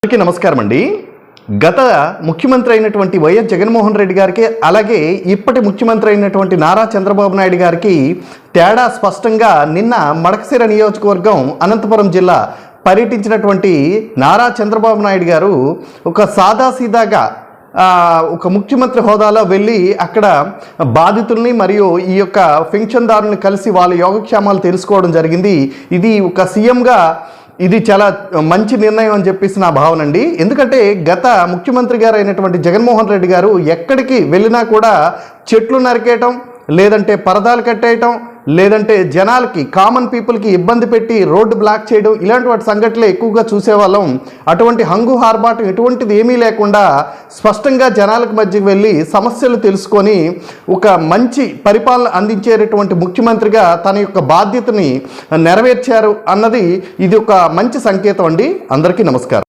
అందరికీ నమస్కారం అండి. గత ముఖ్యమంత్రి అయినటువంటి వైఎస్ జగన్మోహన్ రెడ్డి గారికి, అలాగే ఇప్పటి ముఖ్యమంత్రి అయినటువంటి నారా చంద్రబాబు నాయుడు గారికి తేడా స్పష్టంగా నిన్న మడకశిర నియోజకవర్గం అనంతపురం జిల్లా పర్యటించినటువంటి నారా చంద్రబాబు నాయుడు గారు ఒక సాదాసీదాగా ఒక ముఖ్యమంత్రి హోదాలో వెళ్ళి అక్కడ బాధితుల్ని మరియు ఈ యొక్క పెన్షన్దారుల్ని కలిసి వాళ్ళ యోగక్షేమాలు తెలుసుకోవడం జరిగింది. ఇది ఒక సీఎంగా ఇది చాలా మంచి నిర్ణయం అని చెప్పేసి నా భావన అండి. ఎందుకంటే గత ముఖ్యమంత్రి గారు అయినటువంటి జగన్మోహన్ రెడ్డి గారు ఎక్కడికి వెళ్ళినా కూడా చెట్లు నరికేయటం, లేదంటే పరదాలు కట్టేయటం, లేదంటే జనాలకి కామన్ పీపుల్కి ఇబ్బంది పెట్టి రోడ్డు బ్లాక్ చేయడం, ఇలాంటి వాటి సంఘటనలు ఎక్కువగా చూసేవాళ్ళం. అటువంటి హంగు హార్బాటం ఎటువంటిది ఏమీ లేకుండా స్పష్టంగా జనాలకు మధ్యకి వెళ్ళి సమస్యలు తెలుసుకొని ఒక మంచి పరిపాలన అందించేటటువంటి ముఖ్యమంత్రిగా తన యొక్క బాధ్యతని నెరవేర్చారు అన్నది ఇది ఒక మంచి సంకేతం అండి. అందరికీ నమస్కారం.